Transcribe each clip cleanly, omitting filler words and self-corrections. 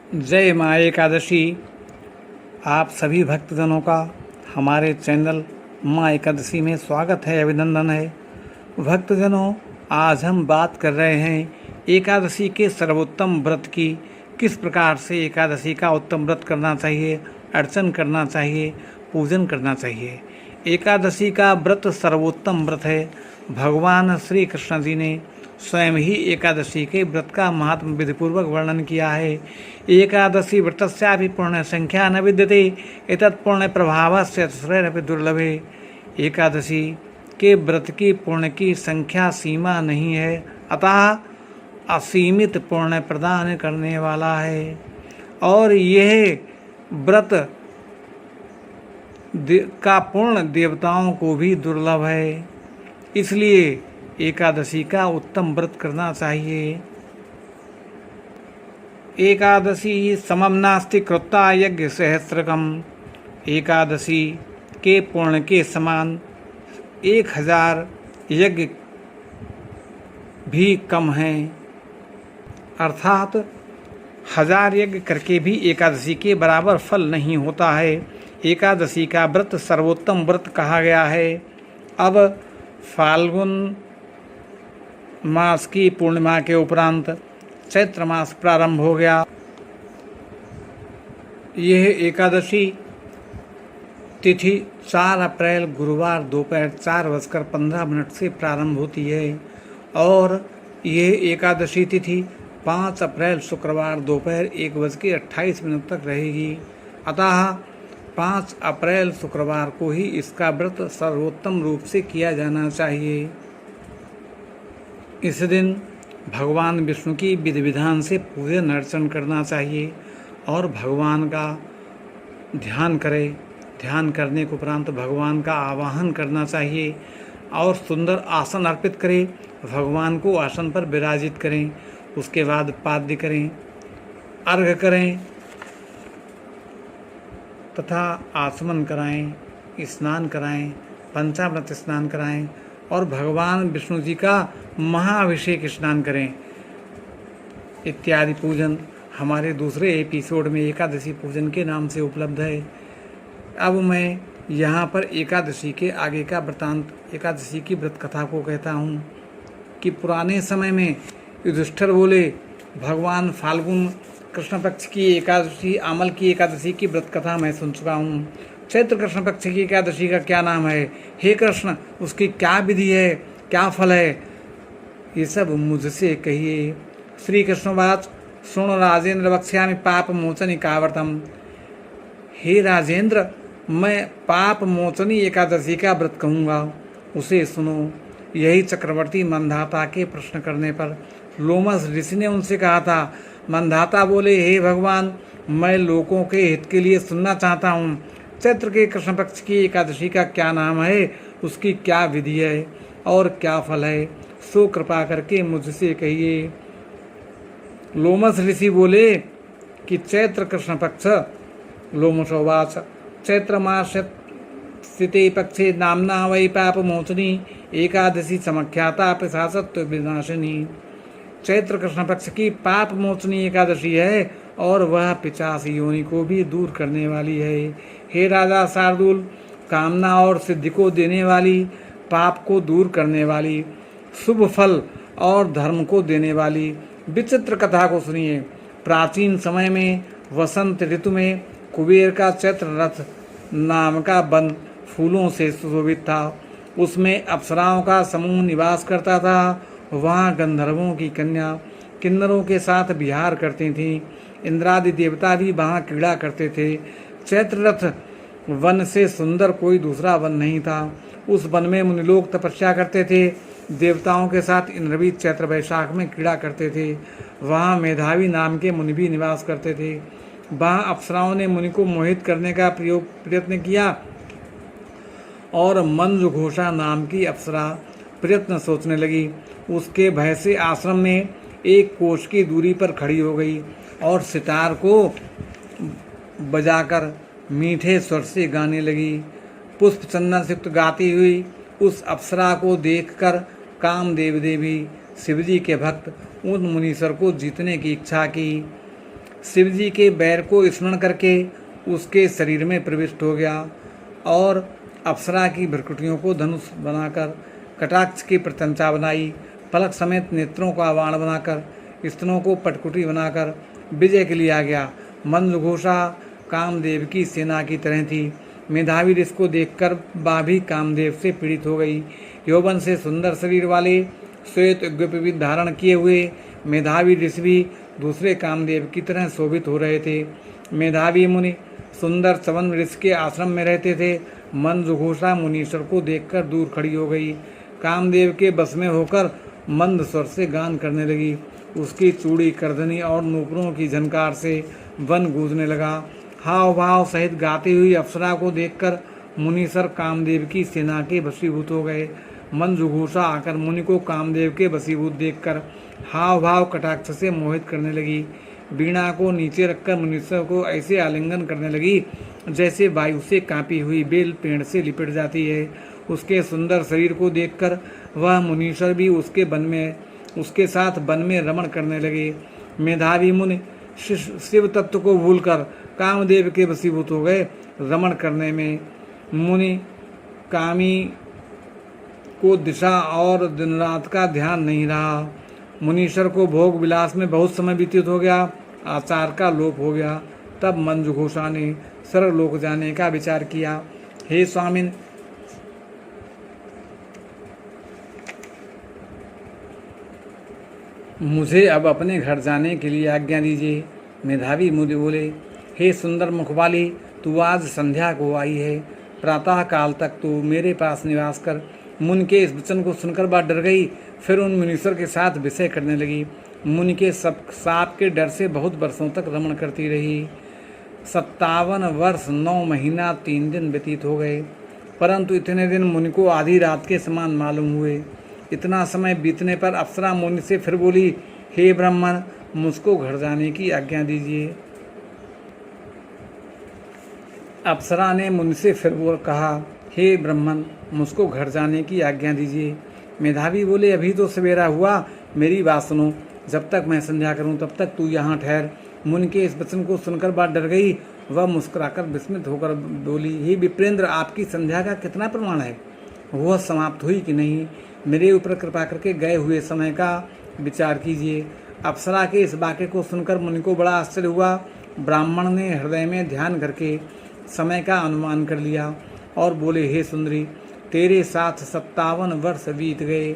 जय माँ एकादशी। आप सभी भक्तजनों का हमारे चैनल माँ एकादशी में स्वागत है, अभिनंदन है। भक्तजनों, आज हम बात कर रहे हैं एकादशी के सर्वोत्तम व्रत की। किस प्रकार से एकादशी का उत्तम व्रत करना चाहिए, अर्चन करना चाहिए, पूजन करना चाहिए। एकादशी का व्रत सर्वोत्तम व्रत है। भगवान श्री कृष्ण जी ने स्वयं ही एकादशी के व्रत का महात्म विधिपूर्वक वर्णन किया है। एकादशी व्रतस्यापि पुण्य संख्या न विद्यते एतत् पुण्य प्रभावस्य श्रेयरपि दुर्लभे। एकादशी के व्रत की पुण्य की संख्या सीमा नहीं है, अतः असीमित पुण्य प्रदान करने वाला है और यह व्रत का पूर्ण देवताओं को भी दुर्लभ है। इसलिए एकादशी का उत्तम व्रत करना चाहिए। एकादशी समम नास्ति कृत्वा यज्ञ सहस्रकम। एकादशी के पुण्य के समान 1000 यज्ञ भी कम हैं। अर्थात 1000 यज्ञ करके भी एकादशी के बराबर फल नहीं होता है। एकादशी का व्रत सर्वोत्तम व्रत कहा गया है। अब फाल्गुन मास की पूर्णिमा के उपरांत चैत्र मास प्रारंभ हो गया। यह एकादशी तिथि 4 अप्रैल गुरुवार दोपहर 4:15 से प्रारंभ होती है और यह एकादशी तिथि 5 अप्रैल शुक्रवार दोपहर 1:28 तक रहेगी। अतः 5 अप्रैल शुक्रवार को ही इसका व्रत सर्वोत्तम रूप से किया जाना चाहिए। इस दिन भगवान विष्णु की विधि विधान से पूजन अर्चन करना चाहिए और भगवान का ध्यान करें। ध्यान करने के उपरांत भगवान का आवाहन करना चाहिए और सुंदर आसन अर्पित करें। भगवान को आसन पर विराजित करें। उसके बाद पाद्य करें, अर्घ्य करें तथा आचमन कराएं, स्नान कराएं, पंचामृत स्नान कराएं और भगवान विष्णु जी का महाअभिषेक स्नान करें इत्यादि पूजन हमारे दूसरे एपिसोड में एकादशी पूजन के नाम से उपलब्ध है। अब मैं यहाँ पर एकादशी के आगे का वृतांत, एकादशी की व्रत कथा को कहता हूँ कि पुराने समय में युधिष्ठिर बोले, भगवान फाल्गुन कृष्ण पक्ष की एकादशी, आमल की एकादशी की व्रत कथा मैं सुन चुका हूँ। चैत्र कृष्ण पक्ष की एकादशी का क्या नाम है? हे कृष्ण, उसकी क्या विधि है, क्या फल है? ये सब मुझसे कहिए। श्री कृष्णवाच सुन राजेंद्र वक्ष्यामि पाप मोचनी काव्रतम। हे राजेंद्र, मैं पाप मोचनी एकादशी का व्रत कहूँगा, उसे सुनो। यही चक्रवर्ती मंधाता के प्रश्न करने पर लोमस ऋषि ने उनसे कहा था। मंधाता बोले, हे भगवान, मैं लोगों के हित के लिए सुनना चाहता हूँ। चैत्र के कृष्ण पक्ष की एकादशी का क्या नाम है, उसकी क्या विधि है और क्या फल है, सो कृपा करके मुझसे कहिए। लोमस ऋषि बोले कि चैत्र कृष्ण पक्ष। लोमसोवाच चैत्र मास स्थिते पक्षे नामना वै पाप मोचनी एकादशी समख्याता पिशाचत्व विनाशिनी। चैत्र कृष्ण पक्ष की पाप मोचनी एकादशी है और वह पिशाच योनि को भी दूर करने वाली है। हे राजा शार्दूल, कामना और सिद्धि को देने वाली, पाप को दूर करने वाली, शुभ फल और धर्म को देने वाली विचित्र कथा को सुनिए। प्राचीन समय में वसंत ऋतु में कुबेर का चैत्र रथ नाम का वन फूलों से सुशोभित था। उसमें अप्सराओं का समूह निवास करता था। वहाँ गंधर्वों की कन्या किन्नरों के साथ विहार करती थीं। इंद्रादि देवता भी वहाँ क्रीड़ा करते थे। चैत्र रथ वन से सुंदर कोई दूसरा वन नहीं था। उस वन में मुनि लोग तपस्या करते थे। देवताओं के साथ इंद्र भी चैत्र वैशाख में क्रीड़ा करते थे। वहाँ मेधावी नाम के मुनि भी निवास करते थे। वहाँ अप्सराओं ने मुनि को मोहित करने का प्रयत्न किया और मंजुघोषा नाम की अप्सरा प्रयत्न सोचने लगी। उसके भय से आश्रम में एक कोष की दूरी पर खड़ी हो गई और सितार को बजाकर मीठे स्वर से गाने लगी। पुष्प चंदन से युक्त गाती हुई उस अप्सरा को देखकर कामदेव देवी शिवजी के भक्त उन मुनीश्वर को जीतने की इच्छा की। शिव जी के बैर को स्मरण करके उसके शरीर में प्रविष्ट हो गया और अप्सरा की भ्रकुटियों को धनुष बनाकर, कटाक्ष की प्रत्यंचा बनाई, पलक समेत नेत्रों का बाण बनाकर, स्तनों को पटकुटी बनाकर विजय के लिए आ गया। मंदघोषा कामदेव की सेना की तरह थी। मेधावी ऋषि को देखकर वह भी कामदेव से पीड़ित हो गई। यौवन से सुंदर शरीर वाले श्वेत यज्ञोपवीत धारण किए हुए मेधावी ऋषि भी दूसरे कामदेव की तरह शोभित हो रहे थे। मेधावी मुनि सुंदर चवन ऋषि के आश्रम में रहते थे। मंदघोषा मुनीश्वर को देखकर दूर खड़ी हो गई। कामदेव के बस में होकर मंद स्वर से गान करने लगी। उसकी चूड़ी, करधनी और नूपुरों की झनकार से वन गूंजने लगा। हाव भाव सहित गाती हुई अप्सरा को देखकर मुनीश्वर कामदेव की सेना के वशीभूत हो गए। मंदघोषा आकर मुनि को कामदेव के वशीभूत देखकर हाव भाव कटाक्ष से मोहित करने लगी। वीणा को नीचे रखकर मुनीश्वर को ऐसे आलिंगन करने लगी जैसे वायु से कांपी हुई बेल पेड़ से लिपट जाती है। उसके सुंदर शरीर को देखकर वह मुनीश्वर भी उसके साथ वन में रमण करने लगे। मेधावी मुनि शिव तत्व को भूलकर कामदेव के वशीभूत हो गए। रमण करने में मुनि कामी को दिशा और दिन रात का ध्यान नहीं रहा। मुनीश्वर को भोग विलास में बहुत समय व्यतीत हो गया। आचार का लोप हो गया। तब मंदघोषा ने सर्वलोक जाने का विचार किया। हे स्वामिन, मुझे अब अपने घर जाने के लिए आज्ञा दीजिए। मेधावी मुनि बोले, हे सुंदर मुख वाली, तू आज संध्या को आई है। प्रातः काल तक तू मेरे पास निवास कर। मुनि के इस वचन को सुनकर बात डर गई। फिर उन मुनीश्वर के साथ विषय करने लगी। मुनि के साप के डर से बहुत वर्षों तक रमण करती रही। 57 वर्ष 9 महीना 3 दिन व्यतीत हो गए, परंतु इतने दिन मुनि को आधी रात के समान मालूम हुए। इतना समय बीतने पर अप्सरा मुनि से फिर बोली, हे ब्राह्मण, मुझको घर जाने की आज्ञा दीजिए। अप्सरा ने मुनि से फिर कहा, हे ब्राह्मण, मुझको घर जाने की आज्ञा दीजिए। मेधावी बोले, अभी तो सवेरा हुआ, मेरी बात सुनो। जब तक मैं संध्या करूं तब तक तू यहाँ ठहर। मुनि के इस वचन को सुनकर बात डर गई। वह मुस्कुराकर विस्मित होकर बोली, हे विप्रेंद्र, आपकी संध्या का कितना प्रमाण है? वह समाप्त हुई कि नहीं? मेरे ऊपर कृपा करके गए हुए समय का विचार कीजिए। अप्सरा के इस वाक्य को सुनकर मुनि को बड़ा आश्चर्य हुआ। ब्राह्मण ने हृदय में ध्यान करके समय का अनुमान कर लिया और बोले, हे सुंदरी, तेरे साथ 57 वर्ष बीत गए।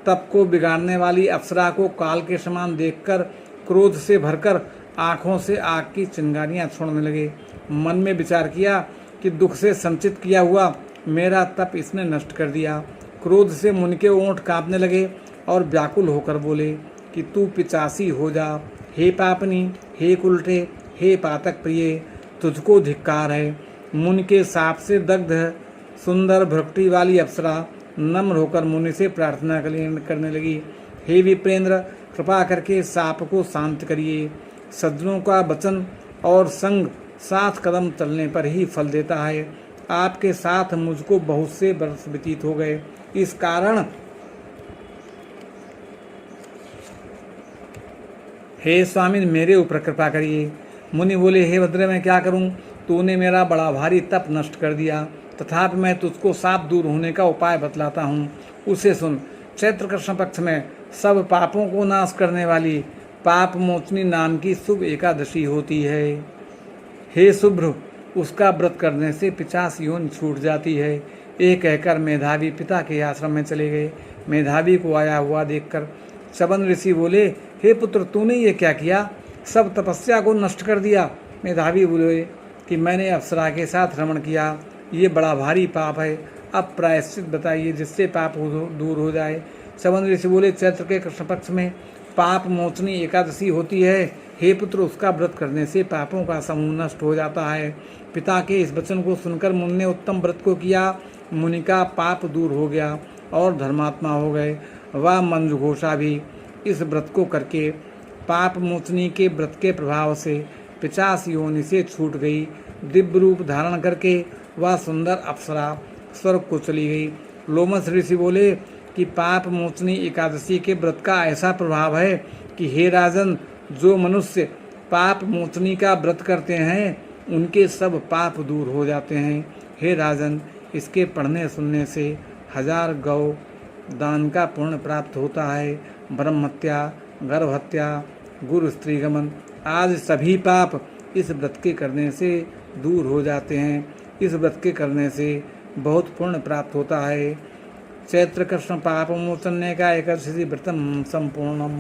तप को बिगाड़ने वाली अप्सरा को काल के समान देखकर क्रोध से भरकर आँखों से आग की चिंगारियाँ छोड़ने लगे। मन में विचार किया कि दुख से संचित किया हुआ मेरा तप इसने नष्ट कर दिया। क्रोध से मुनि के ओंठ कांपने लगे और व्याकुल होकर बोले कि तू पिचासी हो जा। हे पापनी, हे कुलटे, हे पातक प्रिय, तुझको धिक्कार है। मुनि के साप से दग्ध सुंदर भ्रकुटी वाली अप्सरा नम्र होकर मुनि से प्रार्थना करने लगी, हे विप्रेंद्र, कृपा करके साप को शांत करिए। सज्जनों का वचन और संग 7 कदम चलने पर ही फल देता है। आपके साथ मुझको बहुत से वर्ष व्यतीत हो गए, इस कारण हे स्वामी मेरे ऊपर कृपा करिए। मुनि बोले, हे भद्र, मैं क्या करूं? तूने मेरा बड़ा भारी तप नष्ट कर दिया, तथापि मैं तुझको साप दूर होने का उपाय बतलाता हूँ, उसे सुन। चैत्र कृष्ण पक्ष में सब पापों को नाश करने वाली पाप मोचनी नाम की शुभ एकादशी होती है। हे शुभ्र, उसका व्रत करने से 50 योनि छूट जाती है। ये कहकर मेधावी पिता के आश्रम में चले गए। मेधावी को आया हुआ देखकर चवन ऋषि बोले, हे पुत्र, तूने ये क्या किया? सब तपस्या को नष्ट कर दिया। मेधावी बोले कि मैंने अप्सरा के साथ रमण किया, ये बड़ा भारी पाप है। अब प्रायश्चित बताइए जिससे पाप दूर हो जाए। चवन ऋषि बोले, चैत्र के कृष्ण पक्ष में पाप मोचनी एकादशी होती है। हे पुत्र, उसका व्रत करने से पापों का समूह नष्ट हो जाता है। पिता के इस वचन को सुनकर मुनि ने उत्तम व्रत को किया। मुनि का पाप दूर हो गया और धर्मात्मा हो गए। वह मंदघोषा भी इस व्रत को करके पाप मोचनी के व्रत के प्रभाव से 50 योनि से छूट गई। दिव्य रूप धारण करके वह सुंदर अप्सरा स्वर्ग को चली गई। लोमस ऋषि बोले कि पाप मोचनी एकादशी के व्रत का ऐसा प्रभाव है कि हे राजन, जो मनुष्य पाप मोचनी का व्रत करते हैं उनके सब पाप दूर हो जाते हैं। हे राजन, इसके पढ़ने सुनने से 1000 गौ दान का पुण्य प्राप्त होता है। ब्रह्म हत्या, गर्भ हत्या, गुरु स्त्रीगमन आदि सभी पाप इस व्रत के करने से दूर हो जाते हैं। इस व्रत के करने से बहुत पुण्य प्राप्त होता है। चैत्र कृष्ण पाप मोचन का एकादशी व्रतम संपूर्णम।